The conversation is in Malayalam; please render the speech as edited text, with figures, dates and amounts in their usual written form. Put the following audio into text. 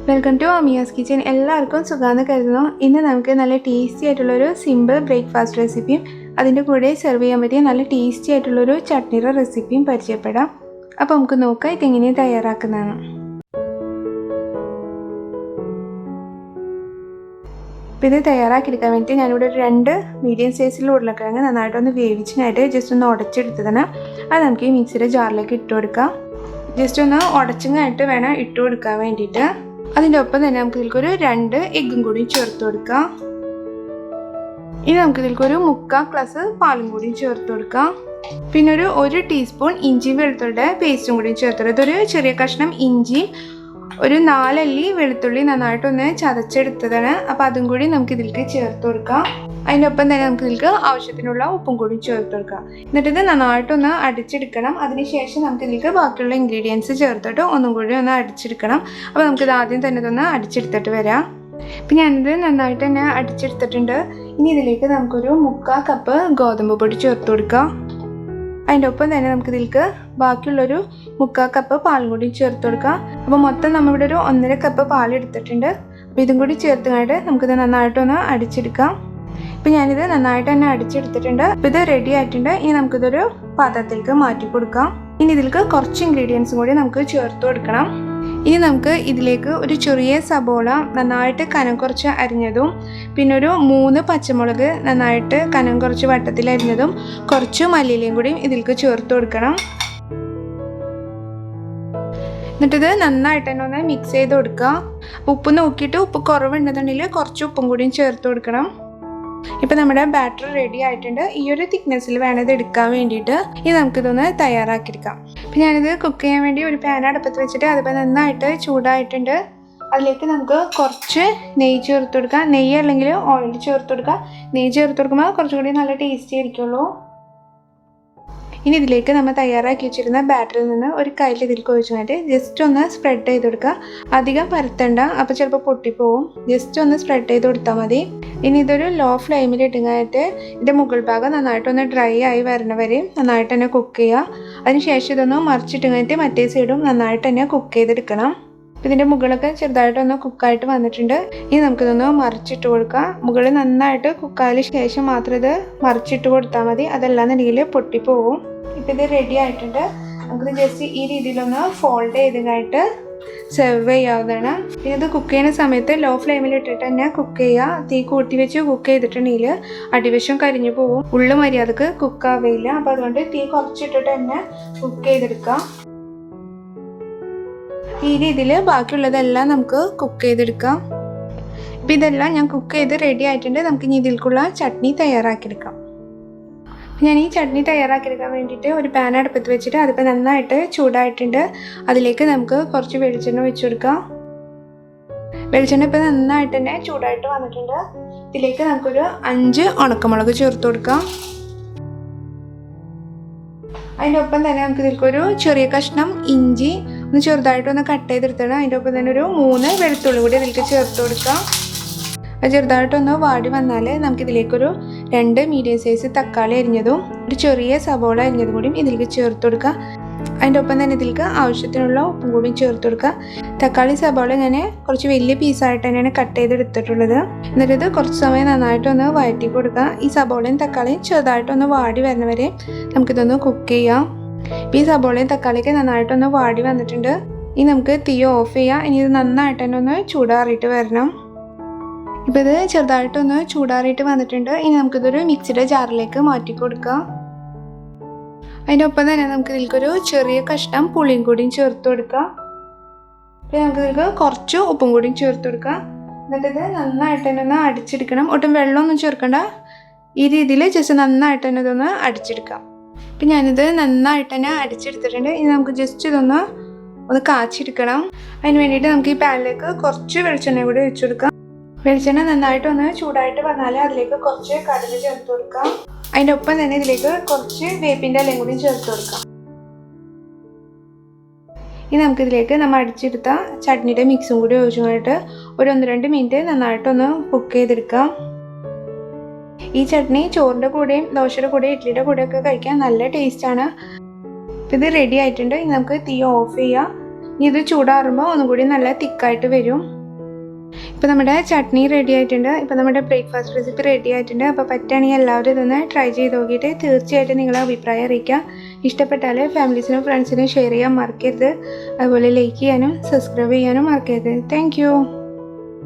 Welcome to Amiyas kitchen. എല്ലാവർക്കും സുഖാന്ന് കരുതുന്നു. ഇന്ന് നമുക്ക് നല്ല ടേസ്റ്റി ആയിട്ടുള്ളൊരു സിമ്പിൾ ബ്രേക്ക്ഫാസ്റ്റ് റെസിപ്പിയും അതിൻ്റെ കൂടെ സെർവ് ചെയ്യാൻ പറ്റിയ നല്ല ടേസ്റ്റി ആയിട്ടുള്ളൊരു ചട്നിയുടെ റെസിപ്പിയും പരിചയപ്പെടാം. അപ്പോൾ നമുക്ക് നോക്കാം ഇതെങ്ങനെയാണ് തയ്യാറാക്കുന്നതാണ്. അപ്പോൾ ഇത് തയ്യാറാക്കിയെടുക്കാൻ വേണ്ടി ഞാനിവിടെ ഒരു 2 മീഡിയം സൈസിലുള്ള ഉരുളക്കിഴങ്ങ് നന്നായിട്ടൊന്ന് വേവിച്ചിനായിട്ട് ജസ്റ്റ് ഒന്ന് ഉടച്ചെടുത്തതാണ്. അത് നമുക്ക് ഈ മിക്സിയുടെ ജാറിലേക്ക് ഇട്ട് കൊടുക്കാം. ജസ്റ്റ് ഒന്ന് ഉടച്ചിങ്ങായിട്ട് വേണം ഇട്ട് കൊടുക്കാൻ വേണ്ടിയിട്ട്. അതിൻ്റെ ഒപ്പം തന്നെ നമുക്ക് ഇതിൽക്കൊരു 2 എഗ്ഗും കൂടി ചേർത്ത് കൊടുക്കാം. ഇനി നമുക്ക് ഇതിൽക്കൊരു 3/4 ഗ്ലാസ് പാലും കൂടി ചേർത്ത് കൊടുക്കാം. പിന്നെ ഒരു 1 ടീസ്പൂൺ ഇഞ്ചി വെളുത്തുള്ളിയുടെ പേസ്റ്റും കൂടി ചേർത്ത് കൊടുക്കുക. ഇതൊരു ചെറിയ കഷ്ണം ഇഞ്ചി, ഒരു 4 അല്ലി വെളുത്തുള്ളി നന്നായിട്ടൊന്ന് ചതച്ചെടുത്തതാണ്. അപ്പോൾ അതും കൂടി നമുക്ക് ഇതിലേക്ക് ചേർത്ത് കൊടുക്കാം. അതിൻ്റെ ഒപ്പം തന്നെ നമുക്ക് ഇതിലേക്ക് ആവശ്യത്തിനുള്ള ഉപ്പും കൂടി ചേർത്ത് കൊടുക്കാം. എന്നിട്ടിത് നന്നായിട്ടൊന്ന് അടിച്ചെടുക്കണം. അതിനുശേഷം നമുക്ക് ഇതിലേക്ക് ബാക്കിയുള്ള ഇൻഗ്രീഡിയൻസ് ചേർത്തിട്ട് ഒന്നും കൂടി ഒന്ന് അടിച്ചെടുക്കണം. അപ്പോൾ നമുക്കിത് ആദ്യം തന്നെ ഇതൊന്ന് അടിച്ചെടുത്തിട്ട് വരാം. ഇപ്പം ഞാനിത് നന്നായിട്ട് തന്നെ അടിച്ചെടുത്തിട്ടുണ്ട്. ഇനി ഇതിലേക്ക് നമുക്കൊരു 3/4 കപ്പ് ഗോതമ്പ് പൊടി ചേർത്ത് കൊടുക്കാം. അതിൻ്റെ ഒപ്പം തന്നെ നമുക്ക് ഇതിലേക്ക് ബാക്കിയുള്ളൊരു 3/4 കപ്പ് പാലും കൂടി ചേർത്ത് കൊടുക്കാം. അപ്പോൾ മൊത്തം നമ്മളിവിടെ ഒരു 1.5 കപ്പ് പാൽ എടുത്തിട്ടുണ്ട്. അപ്പോൾ ഇതും കൂടി ചേർത്ത് കഴിഞ്ഞിട്ട് നമുക്കിത് നന്നായിട്ടൊന്ന് അടിച്ചെടുക്കാം. ഇപ്പം ഞാനിത് നന്നായിട്ട് തന്നെ അടിച്ചെടുത്തിട്ടുണ്ട്. അപ്പോൾ ഇത് റെഡി ആയിട്ടുണ്ട്. ഇനി നമുക്കിതൊരു പാത്രത്തിലേക്ക് മാറ്റി കൊടുക്കാം. ഇനി ഇതിലേക്ക് കുറച്ച് ഇൻഗ്രീഡിയൻസും കൂടി നമുക്ക് ചേർത്ത് കൊടുക്കണം. ഇനി നമുക്ക് ഇതിലേക്ക് ഒരു ചെറിയ സബോള നന്നായിട്ട് കനം കുറച്ച് അരിഞ്ഞതും, പിന്നെ ഒരു 3 പച്ചമുളക് നന്നായിട്ട് കനം കുറച്ച് വട്ടത്തിൽ അരിഞ്ഞതും, കുറച്ച് മല്ലിയിലയും കൂടി ഇതിലേക്ക് ചേർത്ത് കൊടുക്കണം. എന്നിട്ടിത് നന്നായിട്ട് തന്നെ ഒന്ന് മിക്സ് ചെയ്ത് കൊടുക്കുക. ഉപ്പ് നോക്കിയിട്ട് ഉപ്പ് കുറവുണ്ടെന്നുണ്ടെങ്കിൽ കുറച്ച് ഉപ്പും കൂടിയും ചേർത്ത് കൊടുക്കണം. ഇപ്പം നമ്മുടെ ബാറ്റർ റെഡി ആയിട്ടുണ്ട്. ഈ ഒരു തിക്നെസ്സിൽ വേണം ഇത് എടുക്കാൻ വേണ്ടിയിട്ട്. ഇനി നമുക്കിതൊന്ന് തയ്യാറാക്കിയെടുക്കാം. അപ്പം ഞാനിത് കുക്ക് ചെയ്യാൻ വേണ്ടി ഒരു പാൻ അടുപ്പത്ത് വെച്ചിട്ട് അതിപ്പോൾ നന്നായിട്ട് ചൂടായിട്ടുണ്ട്. അതിലേക്ക് നമുക്ക് കുറച്ച് നെയ്യ് ചേർത്ത് കൊടുക്കാം. നെയ്യ് അല്ലെങ്കിൽ ഓയിൽ ചേർത്ത് കൊടുക്കാം. നെയ്യ് ചേർത്ത് കൊടുക്കുമ്പോൾ കുറച്ചുകൂടി നല്ല ടേസ്റ്റി ആയിരിക്കുള്ളൂ. ഇനി ഇതിലേക്ക് നമ്മൾ തയ്യാറാക്കി വെച്ചിരുന്ന ബാറ്ററിൽ നിന്ന് ഒരു കയ്യിൽ ഇതിലേക്ക് ഒഴിച്ചു കഴിഞ്ഞിട്ട് ജസ്റ്റ് ഒന്ന് സ്പ്രെഡ് ചെയ്ത് കൊടുക്കുക. അധികം പരത്തണ്ട, അപ്പോൾ ചിലപ്പോൾ പൊട്ടിപ്പോവും. ജസ്റ്റ് ഒന്ന് സ്പ്രെഡ് ചെയ്ത് കൊടുത്താൽ മതി. ഇനി ഇതൊരു ലോ ഫ്ലെയിമിൽ ഇട്ടുകഴിഞ്ഞിട്ട് ഇതിൻ്റെ മുകൾ ഭാഗം നന്നായിട്ടൊന്ന് ഡ്രൈ ആയി വരണവരെ നന്നായിട്ട് തന്നെ കുക്ക് ചെയ്യുക. അതിനുശേഷം ഇതൊന്ന് മറിച്ചിട്ട് കഴിഞ്ഞിട്ട് മറ്റേ സൈഡും നന്നായിട്ട് തന്നെ കുക്ക് ചെയ്തെടുക്കണം. ഇതിൻ്റെ മുകളൊക്കെ ചെറുതായിട്ടൊന്ന് കുക്കായിട്ട് വന്നിട്ടുണ്ട്. ഇനി നമുക്കിതൊന്ന് മറിച്ചിട്ട് കൊടുക്കാം. മുകളിൽ നന്നായിട്ട് കുക്കായതിന് ശേഷം മാത്രം ഇത് മറിച്ചിട്ട് കൊടുത്താൽ മതി. അതല്ലാന്നുണ്ടെങ്കിൽ പൊട്ടിപ്പോവും. ഇപ്പം ഇത് റെഡി ആയിട്ടുണ്ട്. നമുക്കിത് ജസ്റ്റ് ഈ രീതിയിലൊന്ന് ഫോൾഡ് ചെയ്തതായിട്ട് സെർവ് ചെയ്യാവുന്നതാണ്. പിന്നെ ഇത് കുക്ക് ചെയ്യുന്ന സമയത്ത് ലോ ഫ്ലെയിമിൽ ഇട്ടിട്ട് തന്നെ കുക്ക് ചെയ്യുക. തീ കൂട്ടി വെച്ച് കുക്ക് ചെയ്തിട്ടുണ്ടെങ്കിൽ അടിവശം കരിഞ്ഞു പോവും, ഉള്ളു മര്യാദക്ക് കുക്കാവില്ല. അപ്പോൾ അതുകൊണ്ട് തീ കുറച്ചിട്ടിട്ട് തന്നെ കുക്ക് ചെയ്തെടുക്കാം. ഈ രീതിയിൽ ബാക്കിയുള്ളതെല്ലാം നമുക്ക് കുക്ക് ചെയ്തെടുക്കാം. ഇപ്പം ഇതെല്ലാം ഞാൻ കുക്ക് ചെയ്ത് റെഡി ആയിട്ടുണ്ട്. നമുക്ക് ഇനി ഇതിലേക്കുള്ള ചട്നി തയ്യാറാക്കിയെടുക്കാം. ഞാൻ ഈ ചട്നി തയ്യാറാക്കിയെടുക്കാൻ വേണ്ടിയിട്ട് ഒരു പാൻ അടുപ്പത്ത് വെച്ചിട്ട് അതിപ്പോൾ നന്നായിട്ട് ചൂടായിട്ടുണ്ട്. അതിലേക്ക് നമുക്ക് കുറച്ച് വെളിച്ചെണ്ണ ഒഴിച്ചു കൊടുക്കാം. വെളിച്ചെണ്ണ ഇപ്പോൾ നന്നായിട്ട് തന്നെ ചൂടായിട്ട് വന്നിട്ടുണ്ട്. ഇതിലേക്ക് നമുക്കൊരു 5 ഉണക്കമുളക് ചേർത്ത് കൊടുക്കാം. അതിൻ്റെ ഒപ്പം തന്നെ നമുക്ക് ഇതിലേക്കൊരു ചെറിയ കഷ്ണം ഇഞ്ചി ഒന്ന് ചെറുതായിട്ടൊന്ന് കട്ട് ചെയ്തെടുത്തണം. അതിൻ്റെ ഒപ്പം തന്നെ ഒരു 3 വെളുത്തുള്ളി കൂടി അതിലേക്ക് ചേർത്ത് കൊടുക്കാം. അത് ചെറുതായിട്ടൊന്ന് വാടി വന്നാൽ നമുക്കിതിലേക്കൊരു 2 മീഡിയം സൈസ് തക്കാളി അരിഞ്ഞതും ഒരു ചെറിയ സബോള അരിഞ്ഞതും കൂടിയും ഇതിലേക്ക് ചേർത്ത് കൊടുക്കുക. അതിൻ്റെ ഒപ്പം തന്നെ ഇതിലേക്ക് ആവശ്യത്തിനുള്ള ഉപ്പും കൂടിയും ചേർത്ത് കൊടുക്കുക. തക്കാളി സബോള ഞാൻ കുറച്ച് വലിയ പീസായിട്ട് തന്നെയാണ് കട്ട് ചെയ്തെടുത്തിട്ടുള്ളത്. എന്നിട്ട് ഇത് കുറച്ച് സമയം നന്നായിട്ടൊന്ന് വഴറ്റി കൊടുക്കുക. ഈ സബോളയും തക്കാളിയും ചെറുതായിട്ടൊന്ന് വാടി വരുന്നവരെ നമുക്കിതൊന്ന് കുക്ക് ചെയ്യാം. ഈ സബോളയും തക്കാളിയൊക്കെ നന്നായിട്ടൊന്ന് വാടി വന്നിട്ടുണ്ട്. ഇനി നമുക്ക് തീ ഓഫ് ചെയ്യാം. ഇനി ഇത് നന്നായിട്ട് തന്നെ ഒന്ന് ചൂടാറിയിട്ട് വരണം. ഇപ്പോൾ ഇത് ചെറുതായിട്ടൊന്ന് ചൂടാറിയിട്ട് വന്നിട്ടുണ്ട്. ഇനി നമുക്കിതൊരു മിക്സിയുടെ ജാറിലേക്ക് മാറ്റി കൊടുക്കാം. അതിൻ്റെ ഒപ്പം തന്നെ നമുക്ക് ഇതിലേക്കൊരു ചെറിയ കഷ്ണം പുളിയും കൂടിയും ചേർത്ത് കൊടുക്കാം. പിന്നെ നമുക്ക് ഇതിലേക്ക് കുറച്ച് ഉപ്പും കൂടിയും ചേർത്ത് കൊടുക്കാം. എന്നിട്ടിത് നന്നായിട്ട് തന്നെ ഒന്ന് അടിച്ചെടുക്കണം. ഒട്ടും വെള്ളമൊന്നും ചേർക്കണ്ട. ഈ രീതിയിൽ ജസ്റ്റ് നന്നായിട്ട് തന്നെ ഇതൊന്ന് അടിച്ചെടുക്കാം. ഇപ്പം ഞാനിത് നന്നായിട്ട് തന്നെ അടിച്ചെടുത്തിട്ടുണ്ട്. ഇനി നമുക്ക് ജസ്റ്റ് ഇതൊന്ന് കാച്ചെടുക്കണം. അതിന് വേണ്ടിയിട്ട് നമുക്ക് ഈ പാനിലേക്ക് കുറച്ച് വെളിച്ചെണ്ണ കൂടി ഒഴിച്ചു കൊടുക്കാം. വെളിച്ചെണ്ണ നന്നായിട്ടൊന്ന് ചൂടായിട്ട് വന്നാൽ അതിലേക്ക് കുറച്ച് കടുക് ചേർത്ത് കൊടുക്കാം. അതിൻ്റെ ഒപ്പം തന്നെ ഇതിലേക്ക് കുറച്ച് വേപ്പിൻ്റെ ഇലയും കൂടി ചേർത്ത് കൊടുക്കാം. ഇനി നമുക്കിതിലേക്ക് നമ്മൾ അടിച്ചെടുത്ത ചട്നിയുടെ മിക്സും കൂടി ഒഴിച്ചുകൊണ്ട് ഒരു 1-2 മിനിറ്റ് നന്നായിട്ടൊന്ന് കുക്ക് ചെയ്തെടുക്കാം. ഈ ചട്നി ചോറിൻ്റെ കൂടെയും ദോശയുടെ കൂടെയും ഇഡ്ഡലിയുടെ കൂടെയൊക്കെ കഴിക്കാൻ നല്ല ടേസ്റ്റാണ്. ഇത് റെഡി ആയിട്ടുണ്ട്. ഇനി നമുക്ക് തീ ഓഫ് ചെയ്യാം. ഇത് ചൂടാറുമ്പോൾ ഒന്നും കൂടി നല്ല തിക്കായിട്ട് വരും. ഇപ്പോൾ നമ്മുടെ ചട്നി റെഡി ആയിട്ടുണ്ട്. ഇപ്പോൾ നമ്മുടെ ബ്രേക്ക്ഫാസ്റ്റ് റെസിപ്പി റെഡി ആയിട്ടുണ്ട്. അപ്പോൾ പറ്റുകയാണെങ്കിൽ എല്ലാവരും ഇതൊന്ന് ട്രൈ ചെയ്ത് നോക്കിയിട്ട് തീർച്ചയായിട്ടും നിങ്ങളുടെ അഭിപ്രായം അറിയിക്കുക. ഇഷ്ടപ്പെട്ടാൽ ഫാമിലീസിനും ഫ്രണ്ട്സിനും ഷെയർ ചെയ്യാൻ മറക്കരുത്. അതുപോലെ ലൈക്ക് ചെയ്യാനും സബ്സ്ക്രൈബ് ചെയ്യാനും മറക്കരുത്. താങ്ക്